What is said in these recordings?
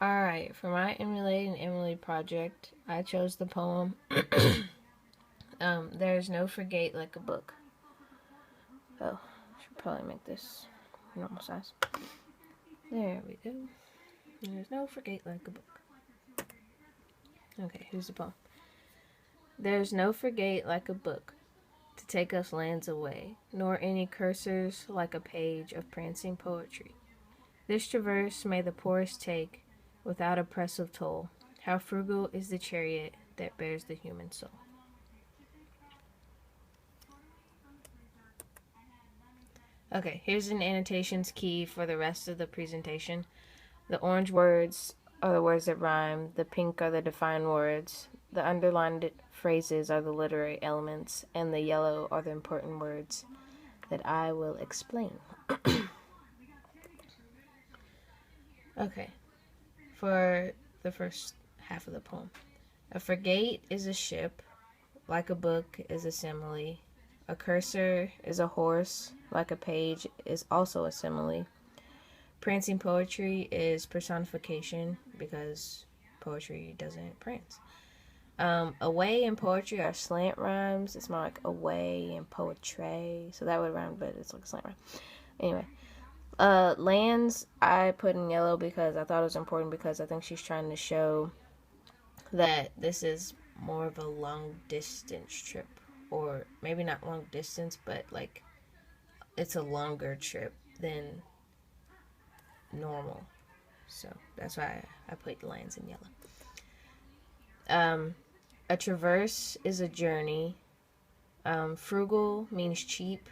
Alright, for my Emulate and Emily project, I chose the poem There's No Frigate Like a Book. Oh, should probably make this normal size. There we go. There's no frigate like a book. Okay, here's the poem. There's no frigate like a book to take us lands away, nor any cursors like a page of prancing poetry. This traverse may the poorest take without oppressive toll. How frugal is the chariot that bears the human soul. Okay, here's an annotations key for the rest of the presentation. The orange words are the words that rhyme, the pink are the defined words, the underlined phrases are the literary elements, and the yellow are the important words that I will explain. Okay, for the first half of the poem. A frigate is a ship, like a book is a simile. A cursor is a horse, like a page is also a simile. Prancing poetry is personification because poetry doesn't prance. Away in poetry are slant rhymes. It's more like away in poetry. So that would rhyme, but it's like a slant rhyme. Anyway. Lands I put in yellow because I thought it was important because I think she's trying to show that this is more of a long distance trip. Or maybe not long distance, but like it's a longer trip than normal. So that's why I put lands in yellow. A traverse is a journey. Frugal means cheap.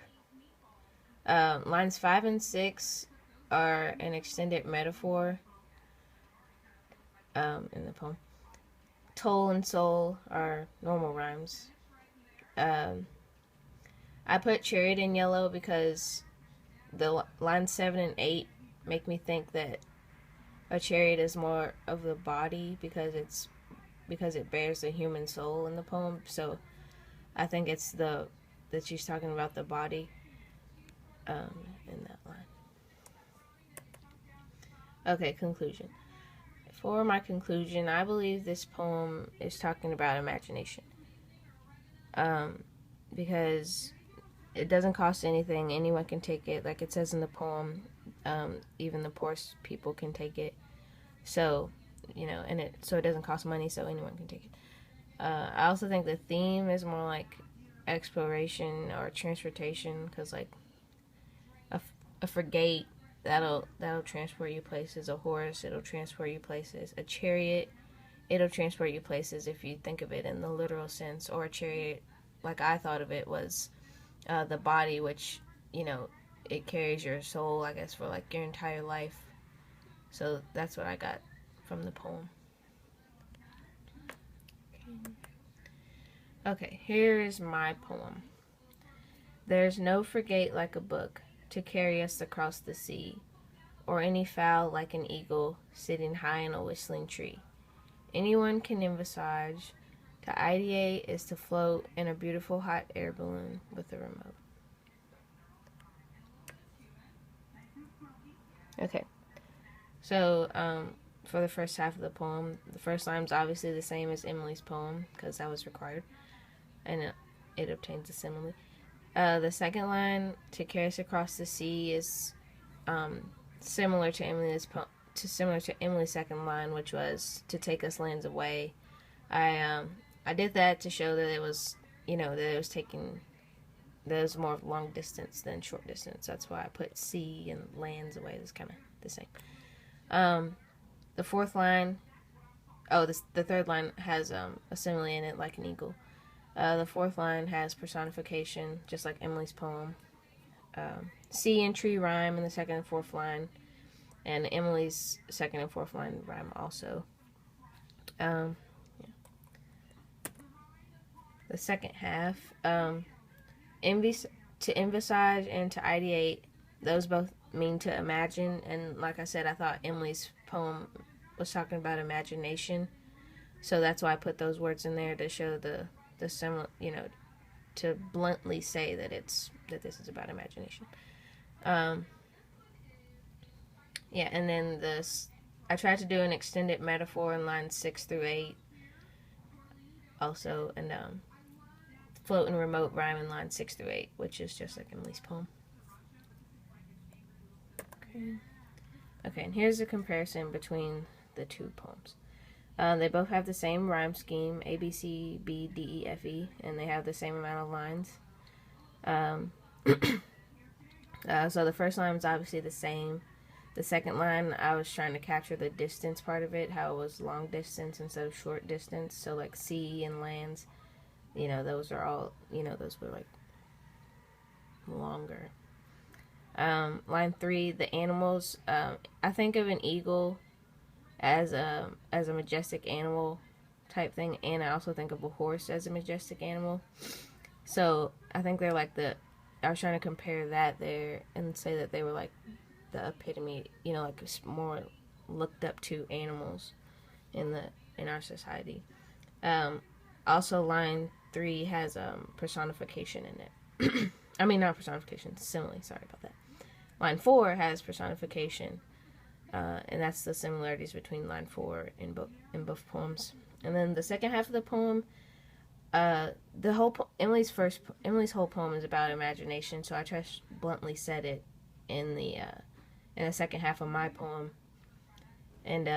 Lines 5 and 6 are an extended metaphor in the poem. Toll and soul are normal rhymes. I put chariot in yellow because the lines 7 and 8 make me think that a chariot is more of the body because it bears the human soul in the poem. So I think it's that she's talking about the body in that line. Okay, conclusion. For my conclusion, I believe this poem is talking about imagination. Because it doesn't cost anything. Anyone can take it. Like it says in the poem, even the poorest people can take it. So, so it doesn't cost money, so anyone can take it. I also think the theme is more like exploration or transportation, because like a frigate, that'll transport you places. A horse, it'll transport you places. A chariot, it'll transport you places if you think of it in the literal sense. Or a chariot, like I thought of it, was the body, which, it carries your soul, I guess, for like your entire life. So that's what I got from the poem. Okay, here is my poem. There's no frigate like a book to carry us across the sea, or any fowl like an eagle sitting high in a whistling tree. Anyone can envisage. To ideate is to float in a beautiful hot air balloon with a remote. Okay, so for the first half of the poem, the first line is obviously the same as Emily's poem because that was required, and it obtains a simile. The second line, to carry us across the sea, is similar to Emily's second line, which was to take us lands away. I did that to show that it was, that it was more long distance than short distance. That's why I put sea and lands away. It's kind of the same. The fourth line, the third line has a simile in it, like an eagle. The fourth line has personification, just like Emily's poem. Sea and tree rhyme in the second and fourth line, and Emily's second and fourth line rhyme also. Yeah. The second half, to envisage and to ideate, those both mean to imagine, and like I said, I thought Emily's poem was talking about imagination, so that's why I put those words in there to show the similar, to bluntly say that this is about imagination. Yeah, and then I tried to do an extended metaphor in lines 6 through 8. Also, and float and remote rhyme in lines 6 through 8, which is just like Emily's poem. Okay, and here's a comparison between the two poems. They both have the same rhyme scheme, A, B, C, B, D, E, F, E, and they have the same amount of lines. So the first line was obviously the same. The second line, I was trying to capture the distance part of it, how it was long distance instead of short distance. So like sea and lands, those are all, those were like longer. Line 3, the animals. I think of an eagle as a majestic animal type thing, and I also think of a horse as a majestic animal. So I think they're like I was trying to compare that there and say that they were like the epitome, like more looked up to animals in our society. Also, line 3 has personification in it. I mean, not personification, simile. Sorry about that. Line 4 has personification, and that's the similarities between line 4 in both poems. And then the second half of the poem, Emily's whole poem is about imagination. So I just bluntly said it in the second half of my poem, and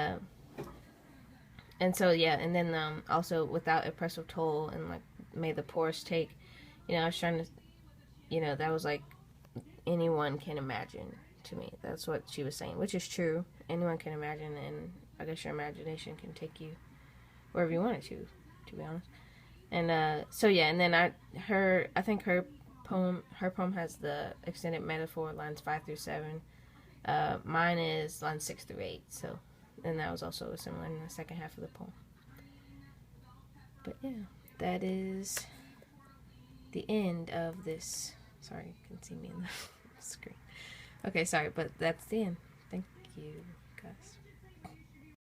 so yeah, and then also without oppressive toll and like may the poorest take, I was trying to, that was like anyone can imagine to me. That's what she was saying, which is true. Anyone can imagine, and I guess your imagination can take you wherever you want it to be honest. And so yeah, and then I think her poem has the extended metaphor lines 5 through 7. Mine is lines 6 through 8. So, and that was also similar in the second half of the poem. But yeah, that is the end of this. Sorry, you can see me in the screen. Okay, sorry, but that's the end. Thank you, guys.